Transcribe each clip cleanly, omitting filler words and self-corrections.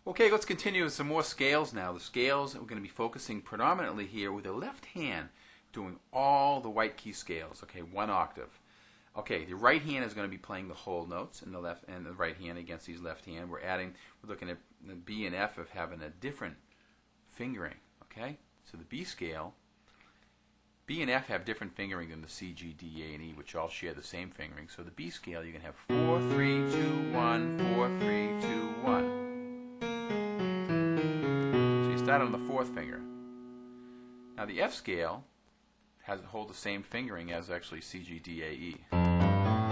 Okay, let's continue with some more scales now. The scales, we're going to be focusing predominantly here with the left hand, doing all the white key scales, okay, 1 octave. Okay, the right hand is going to be playing the whole notes, and the left and the right hand against these left hand. We're looking at the B and F of having a different fingering, okay? So the B scale, B and F have different fingering than the C, G, D, A, and E, which all share the same fingering. So the B scale, you can have 4, 3, 2, 1, 4, 3, 2, 1. Start on the 4th finger. Now the F scale holds the same fingering as actually C, G, D, A, E. And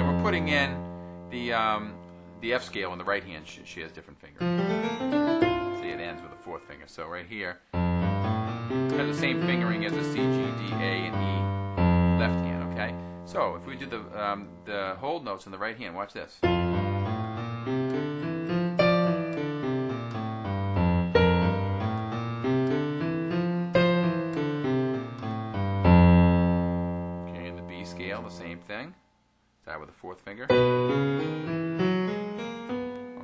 we're putting in the F scale in the right hand. She has different fingering. See, it ends with the 4th finger. So right here has the same fingering as the C, G, D, A, and E left hand. Okay. So if we do the hold notes in the right hand, watch this. The same thing. Start with the 4th finger.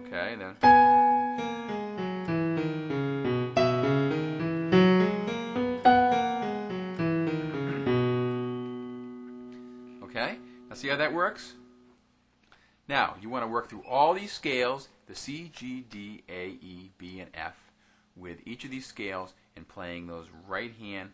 Okay, then. Okay, now see how that works? Now, you want to work through all these scales, the C, G, D, A, E, B, and F, with each of these scales and playing those right hand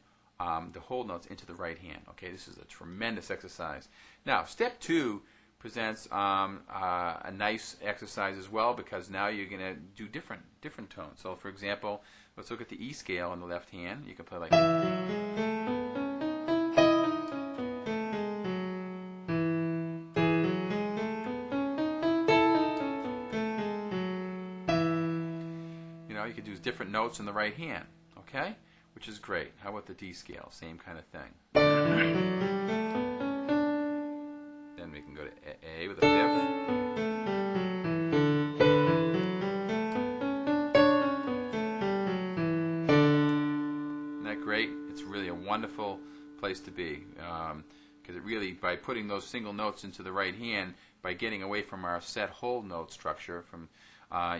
the whole notes into the right hand. Okay, this is a tremendous exercise. Now, step 2 presents a nice exercise as well, because now you're going to do different tones. So, for example, let's look at the E scale on the left hand. You can play like. You know, you could use different notes in the right hand. Okay, which is great. How about the D scale? Same kind of thing. Then we can go to A with a 5th. Isn't that great? It's really a wonderful place to be, because it really, by putting those single notes into the right hand, by getting away from our set hold note structure,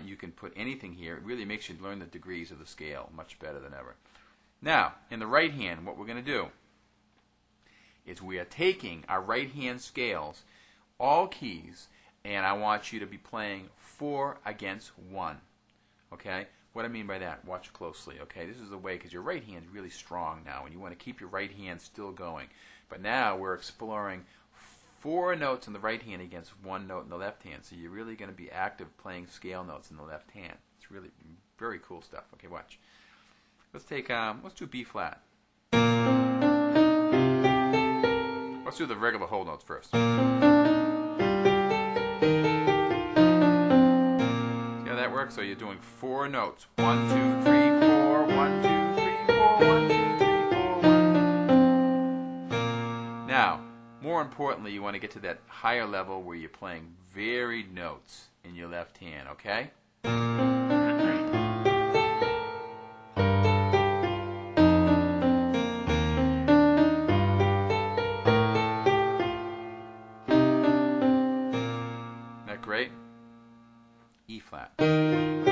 you can put anything here. It really makes you learn the degrees of the scale much better than ever. Now, in the right hand, what we're going to do is we are taking our right hand scales, all keys, and I want you to be playing 4 against 1. Okay? What I mean by that, watch closely. Okay? This is the way, because your right hand is really strong now, and you want to keep your right hand still going. But now we're exploring 4 notes in the right hand against 1 note in the left hand. So you're really going to be active playing scale notes in the left hand. It's really very cool stuff. Okay, watch. Let's do B flat. Let's do the regular whole notes first. See how that works? So you're doing 4 notes. 1, 2, 3, 4. 1, 2, 3, 4. 1, 2, 3, 4. 1. Now, more importantly, you want to get to that higher level where you're playing varied notes in your left hand. Okay? Great. E flat. Isn't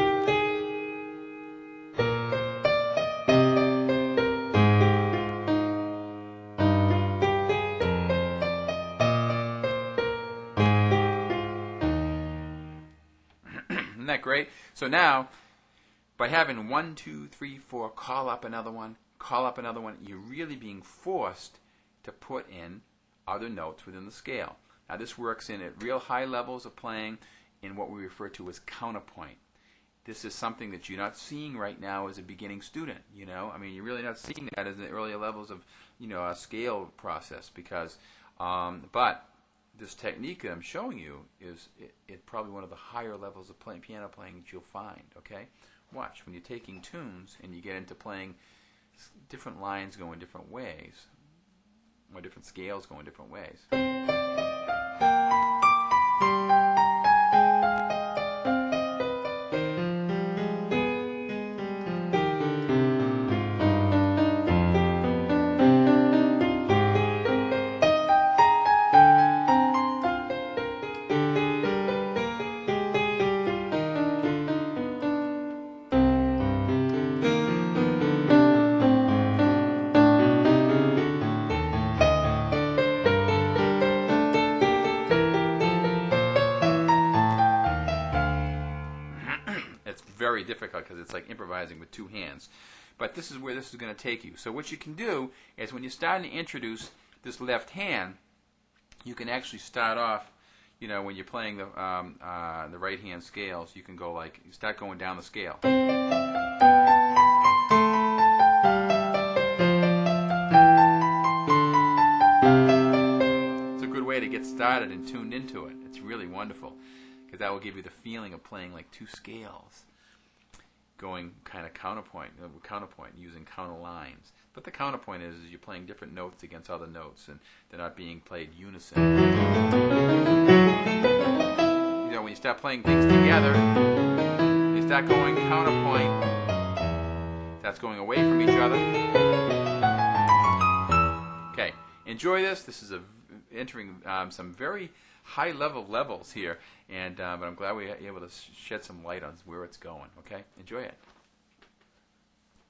that great? So now, by having 1, 2, 3, 4, call up another one, you're really being forced to put in other notes within the scale. Now this works in at real high levels of playing in what we refer to as counterpoint. This is something that you're not seeing right now as a beginning student. You know, I mean, you're really not seeing that as the earlier levels of, you know, a scale process, because, but this technique that I'm showing you is probably one of the higher levels of piano playing that you'll find. Okay, watch when you're taking tunes and you get into playing different lines going different ways, or different scales going different ways. very difficult because it's like improvising with two hands. But this is where this is going to take you. So what you can do is when you're starting to introduce this left hand, you can actually start off, you know, when you're playing the right hand scales, you can go like, you start going down the scale. It's a good way to get started and tuned into it. It's really wonderful because that will give you the feeling of playing like two scales, going kind of counterpoint, using counter lines. But the counterpoint is you're playing different notes against other notes, and they're not being played unison. You know, when you start playing things together, you start going counterpoint. That's going away from each other. Okay, enjoy this. This is entering some very high-level levels here, and but I'm glad we were able to shed some light on where it's going. Okay, enjoy it.